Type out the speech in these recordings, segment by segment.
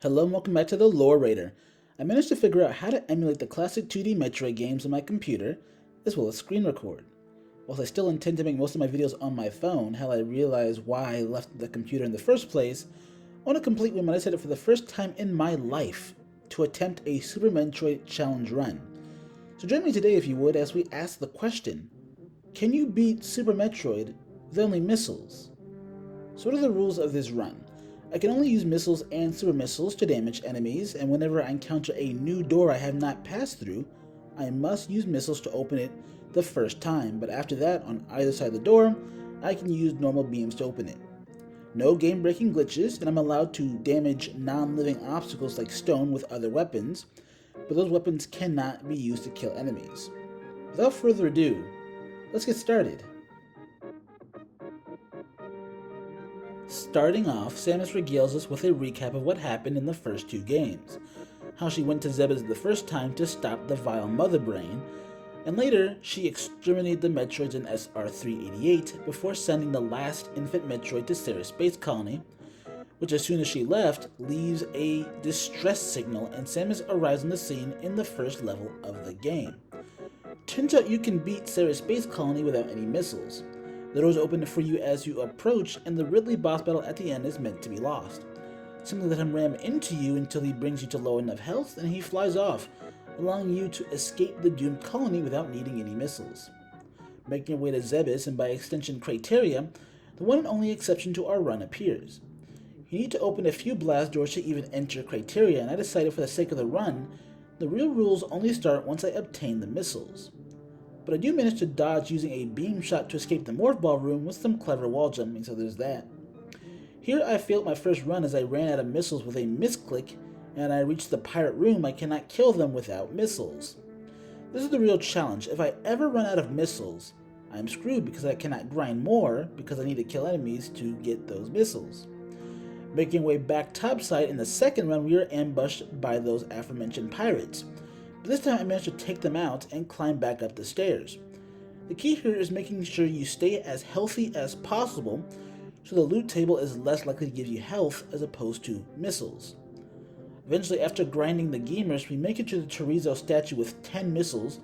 Hello and welcome back to the Lore Raider. I managed to figure out how to emulate the classic 2D Metroid games on my computer, as well as screen record. Whilst I still intend to make most of my videos on my phone, how I realized why I left the computer in the first place, on a complete whim I decided for the first time in my life to attempt a Super Metroid challenge run. So join me today if you would as we ask the question, can you beat Super Metroid with only missiles? So what are the rules of this run? I can only use missiles and super missiles to damage enemies, and whenever I encounter a new door I have not passed through, I must use missiles to open it the first time, but after that, on either side of the door, I can use normal beams to open it. No game-breaking glitches, and I'm allowed to damage non-living obstacles like stone with other weapons, but those weapons cannot be used to kill enemies. Without further ado, let's get started. Starting off, Samus regales us with a recap of what happened in the first two games. How she went to Zebes the first time to stop the vile Mother Brain, and later she exterminated the Metroids in SR-388 before sending the last infant Metroid to Ceres Space Colony, which as soon as she left, leaves a distress signal and Samus arrives on the scene in the first level of the game. Turns out you can beat Ceres Space Colony without any missiles. The doors open for you as you approach, and the Ridley boss battle at the end is meant to be lost. Simply let him ram into you until he brings you to low enough health, and he flies off, allowing you to escape the doomed colony without needing any missiles. Making your way to Zebes, and by extension Crateria, the one and only exception to our run appears. You need to open a few blast doors to even enter Crateria, and I decided for the sake of the run, the real rules only start once I obtain the missiles. But I do manage to dodge using a beam shot to escape the Morph Ball room with some clever wall jumping, so there's that. Here I failed my first run as I ran out of missiles with a misclick, and I reached the pirate room. I cannot kill them without missiles. This is the real challenge. If I ever run out of missiles, I'm screwed because I cannot grind more because I need to kill enemies to get those missiles. Making our way back topside in the second run, we are ambushed by those aforementioned pirates. But this time I managed to take them out and climb back up the stairs. The key here is making sure you stay as healthy as possible so the loot table is less likely to give you health as opposed to missiles. Eventually, after grinding the gamers, we make it to the Chorizo statue with 10 missiles,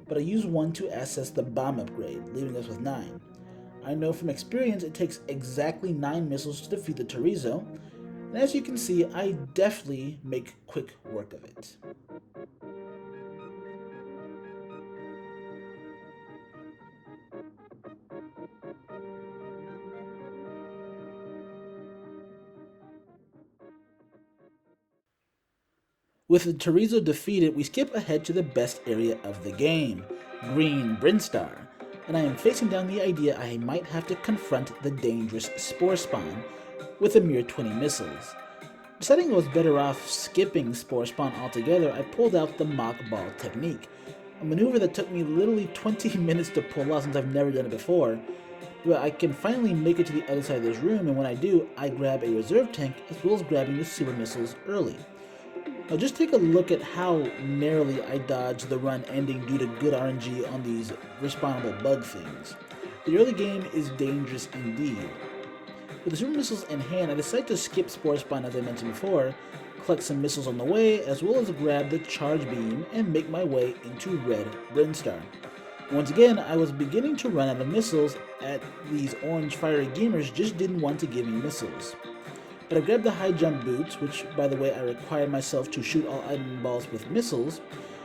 but I use one to access the bomb upgrade, leaving us with 9. I know from experience it takes exactly 9 missiles to defeat the Chorizo, and as you can see, I definitely make quick work of it. With the Chorizo defeated, we skip ahead to the best area of the game, Green Brinstar, and I am facing down the idea I might have to confront the dangerous Spore Spawn with a mere 20 missiles. Deciding I was better off skipping Spore Spawn altogether, I pulled out the Mock Ball technique, a maneuver that took me literally 20 minutes to pull off since I've never done it before, but I can finally make it to the other side of this room, and when I do, I grab a reserve tank as well as grabbing the super missiles early. Now just take a look at how narrowly I dodged the run ending due to good RNG on these respawnable bug things. The early game is dangerous indeed. With the super missiles in hand, I decide to skip Spore Spawn as I mentioned before, collect some missiles on the way, as well as grab the charge beam and make my way into Red Brinstar. Once again, I was beginning to run out of missiles at these orange fiery gamers just didn't want to give me missiles. But I grabbed the high jump boots, which by the way I required myself to shoot all item balls with missiles,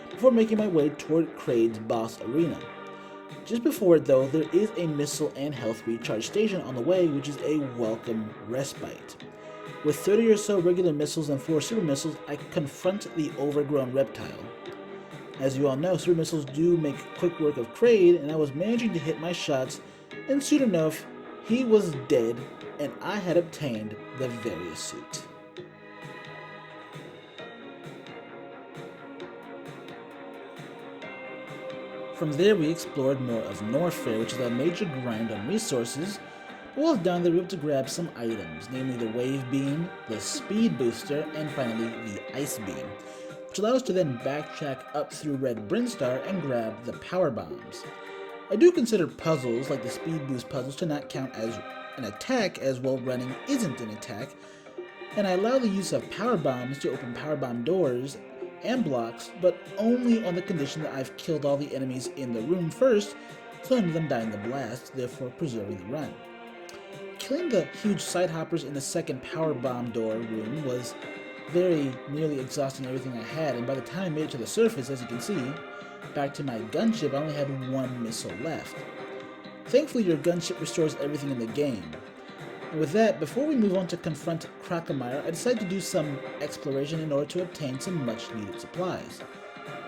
before making my way toward Kraid's boss arena. Just before it though, there is a missile and health recharge station on the way, which is a welcome respite. With 30 or so regular missiles and 4 super missiles, I confront the overgrown reptile. As you all know, super missiles do make quick work of Kraid, and I was managing to hit my shots, and soon enough, he was dead, and I had obtained the various suit. From there we explored more of Norfair, which is a major grind on resources, but while down there we were able to grab some items, namely the Wave Beam, the Speed Booster, and finally the Ice Beam, which allows us to then backtrack up through Red Brinstar and grab the Power Bombs. I do consider puzzles, like the Speed Boost puzzles, to not count as an attack, as well running isn't an attack, and I allow the use of power bombs to open power bomb doors and blocks, but only on the condition that I've killed all the enemies in the room first, so none of them die in the blast, therefore preserving the run. Killing the huge side hoppers in the second power bomb door room was very nearly exhausting everything I had, and by the time I made it to the surface, as you can see, back to my gunship, I only had one missile left. Thankfully, your gunship restores everything in the game. And with that, before we move on to confront Krackemeyer, I decided to do some exploration in order to obtain some much needed supplies.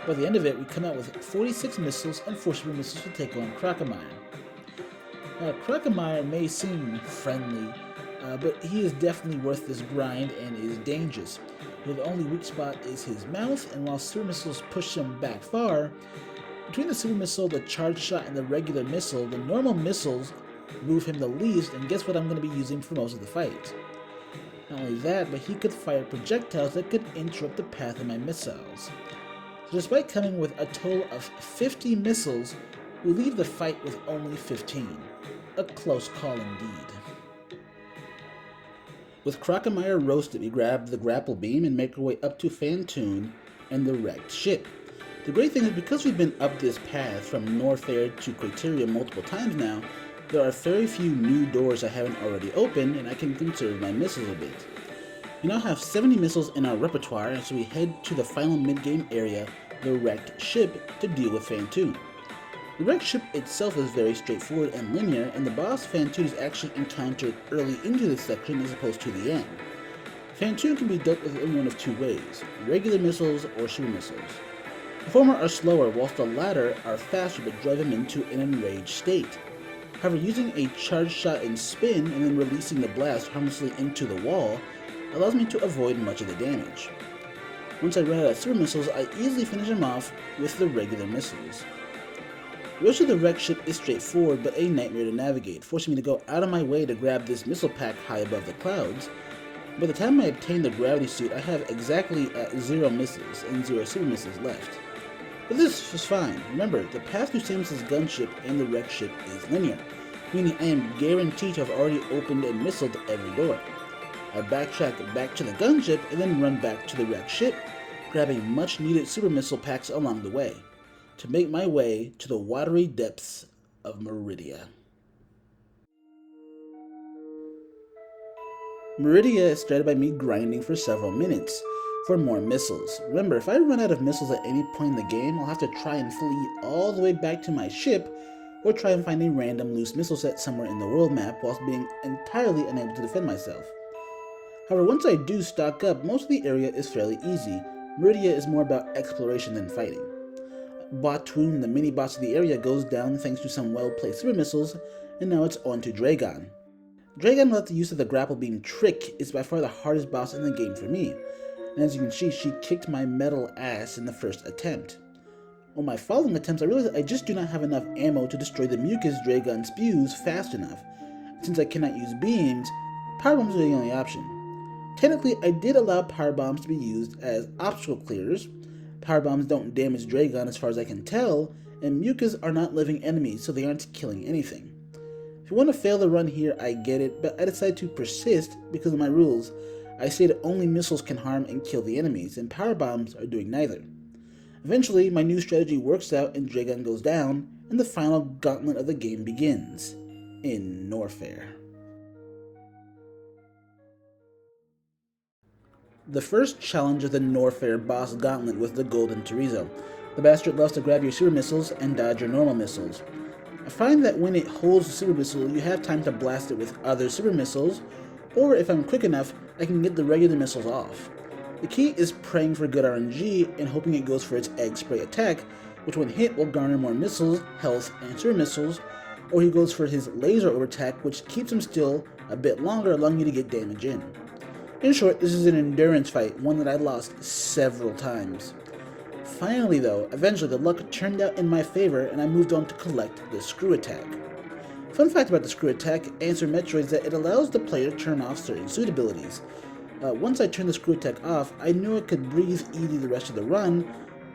By the end of it, we come out with 46 missiles and 4 super missiles to take on Krackemeyer. Now, Krackemeyer may seem friendly, but he is definitely worth this grind and is dangerous. The only weak spot is his mouth, and while super missiles push him back far, between the super missile, the charge shot, and the regular missile, the normal missiles move him the least, and guess what I'm going to be using for most of the fight. Not only that, but he could fire projectiles that could interrupt the path of my missiles. So despite coming with a total of 50 missiles, we leave the fight with only 15. A close call indeed. With Krackemeyer roasted, we grab the grapple beam and make our way up to Phantoon and the wrecked ship. The great thing is, because we've been up this path from Norfair to Crateria multiple times now, there are very few new doors I haven't already opened, and I can conserve my missiles a bit. We now have 70 missiles in our repertoire, and so we head to the final mid-game area, the wrecked ship, to deal with Phantoon. The wrecked ship itself is very straightforward and linear, and the boss Phantoon is actually encountered early into this section as opposed to the end. Phantoon can be dealt with in one of two ways: regular missiles or super missiles. The former are slower, whilst the latter are faster but drive him into an enraged state. However, using a charge shot and spin and then releasing the blast harmlessly into the wall allows me to avoid much of the damage. Once I run out of super missiles, I easily finish him off with the regular missiles. The rest of the wrecked ship is straightforward but a nightmare to navigate, forcing me to go out of my way to grab this missile pack high above the clouds. By the time I obtain the gravity suit, I have exactly 0 missiles and 0 super missiles left. But this is fine. Remember, the path to Samus's gunship and the wrecked ship is linear, meaning I am guaranteed to have already opened and missiled every door. I backtrack back to the gunship and then run back to the wrecked ship, grabbing much needed super missile packs along the way, to make my way to the watery depths of Meridia. Meridia is started by me grinding for several minutes for more missiles. Remember, if I run out of missiles at any point in the game, I'll have to try and flee all the way back to my ship, or try and find a random loose missile set somewhere in the world map whilst being entirely unable to defend myself. However, once I do stock up, most of the area is fairly easy. Meridia is more about exploration than fighting. Botwoon, the mini-boss of the area, goes down thanks to some well-placed super missiles, and now it's on to Dragon. Dragon, without the use of the grapple beam trick, is by far the hardest boss in the game for me, and as you can see, she kicked my metal ass in the first attempt. On my following attempts, I realized I just do not have enough ammo to destroy the mucus Dragon spews fast enough. Since I cannot use beams, power bombs are the only option. Technically, I did allow power bombs to be used as obstacle clearers. Power bombs don't damage Dragon as far as I can tell, and mucus are not living enemies, so they aren't killing anything. If you want to fail the run here, I get it, but I decided to persist because of my rules. I say that only missiles can harm and kill the enemies, and power bombs are doing neither. Eventually, my new strategy works out and Dragon goes down, and the final gauntlet of the game begins, in Norfair. The first challenge of the Norfair boss gauntlet was the Golden Chorizo. The bastard loves to grab your super missiles and dodge your normal missiles. I find that when it holds the super missile, you have time to blast it with other super missiles, or if I'm quick enough, I can get the regular missiles off. The key is praying for good RNG and hoping it goes for its egg spray attack, which when hit will garner more missiles, health, and super missiles, or he goes for his laser over attack, which keeps him still a bit longer, allowing you to get damage in. In short, this is an endurance fight, one that I lost several times. Finally though, eventually the luck turned out in my favor and I moved on to collect the screw attack. Fun fact about the screw attack, answer Metroid, is that it allows the player to turn off certain suit abilities. Once I turned the screw attack off, I knew I could breathe easy the rest of the run,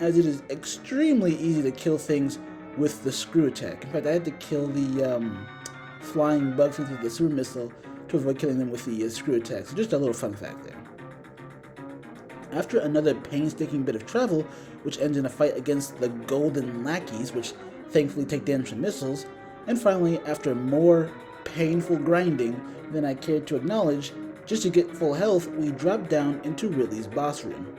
as it is extremely easy to kill things with the screw attack. In fact, I had to kill the flying bug things with the super missile to avoid killing them with the screw attack, so just a little fun fact there. After another painstaking bit of travel, which ends in a fight against the Golden Lackeys, which thankfully take damage from missiles, and finally, after more painful grinding than I cared to acknowledge, just to get full health, we drop down into Ridley's boss room.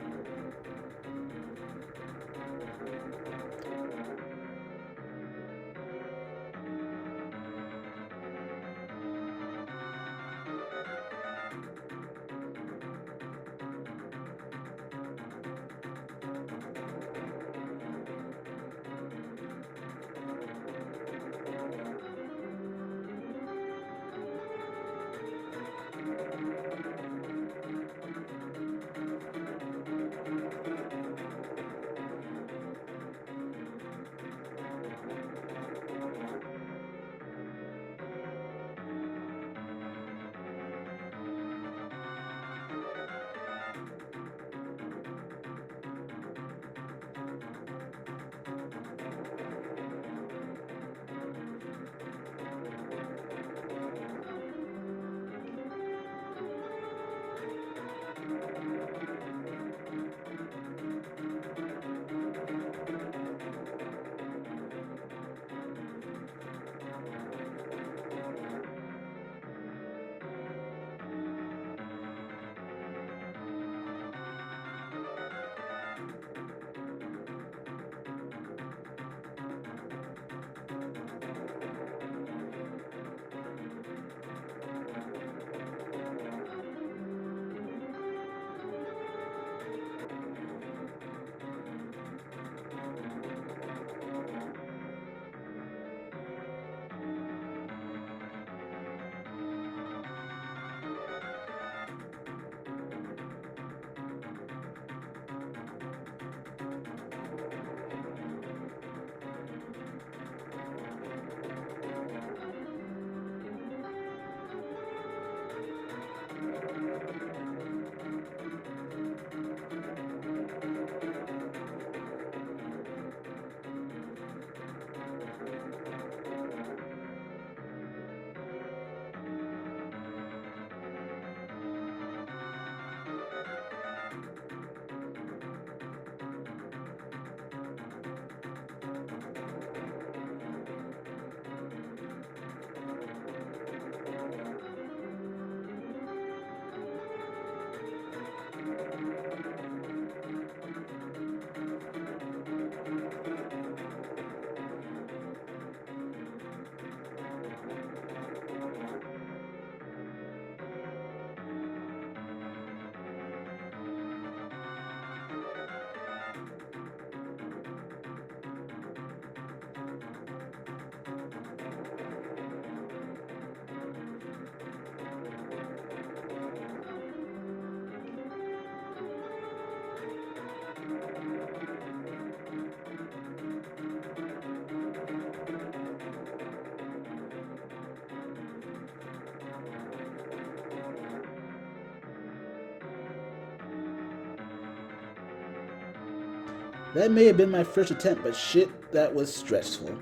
That may have been my first attempt, but shit, that was stressful.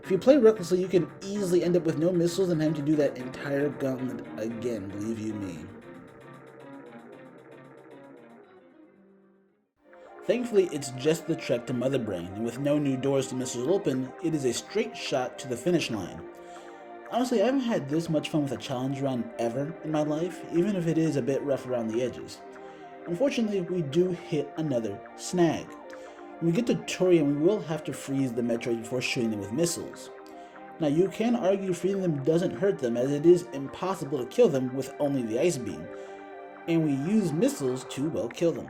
If you play recklessly, you can easily end up with no missiles and having to do that entire gauntlet again, believe you me. Thankfully, it's just the trek to Mother Brain, and with no new doors to missiles open, it is a straight shot to the finish line. Honestly, I haven't had this much fun with a challenge run ever in my life, even if it is a bit rough around the edges. Unfortunately, we do hit another snag. When we get to Torian, we will have to freeze the Metroid before shooting them with missiles. Now, you can argue freezing them doesn't hurt them, as it is impossible to kill them with only the Ice Beam, and we use missiles to, well, kill them.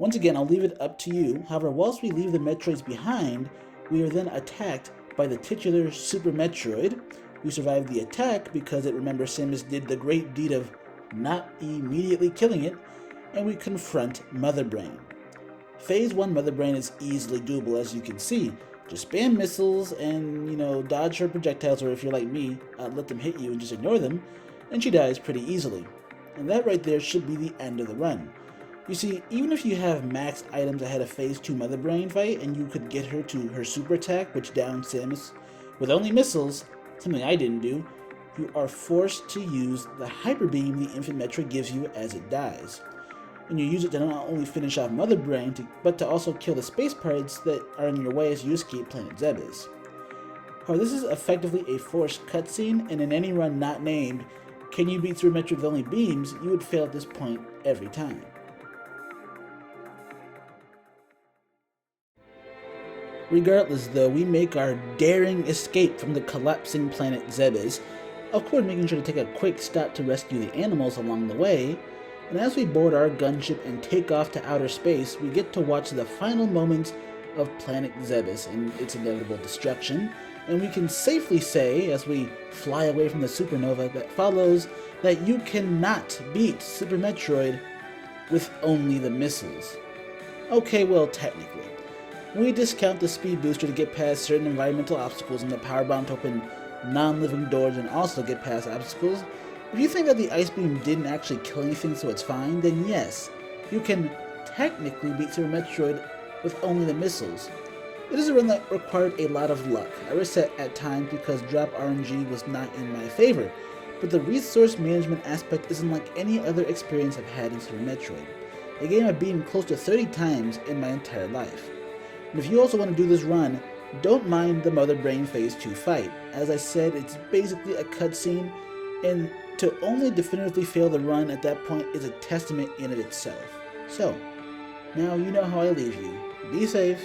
Once again, I'll leave it up to you. However, whilst we leave the Metroids behind, we are then attacked by the titular Super Metroid. We survive the attack because it remembers Samus did the great deed of not immediately killing it, and we confront Mother Brain. Phase 1 Mother Brain is easily doable, as you can see. Just spam missiles and, dodge her projectiles, or if you're like me, let them hit you and just ignore them, and she dies pretty easily. And that right there should be the end of the run. You see, even if you have maxed items ahead of Phase 2 Mother Brain fight, and you could get her to her super attack, which downs Samus with only missiles, something I didn't do, you are forced to use the Hyper Beam the Infant Metroid gives you as it dies. and you use it to not only finish off Mother Brain, but to also kill the space pirates that are in your way as you escape planet Zebes. However, this is effectively a forced cutscene, and in any run not named, Can You Beat Super Metroid with Only Beams, you would fail at this point every time. Regardless though, we make our daring escape from the collapsing planet Zebes, of course making sure to take a quick stop to rescue the animals along the way, and as we board our gunship and take off to outer space, we get to watch the final moments of planet Zebes and its inevitable destruction, and we can safely say, as we fly away from the supernova that follows, that you cannot beat Super Metroid with only the missiles. Okay, well, technically. We discount the speed booster to get past certain environmental obstacles and the power bomb to open non-living doors and also get past obstacles. If you think that the ice beam didn't actually kill anything so it's fine, then yes, you can technically beat Super Metroid with only the missiles. It is a run that required a lot of luck. I reset at times because drop RNG was not in my favor, but the resource management aspect isn't like any other experience I've had in Super Metroid, a game I've beaten close to 30 times in my entire life. And if you also want to do this run, don't mind the Mother Brain Phase 2 fight. As I said, it's basically a cutscene, and to only definitively fail the run at that point is a testament in of itself. So, now you know how I leave you. Be safe,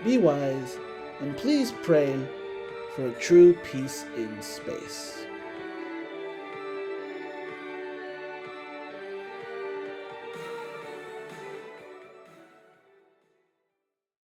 be wise, and please pray for a true peace in space.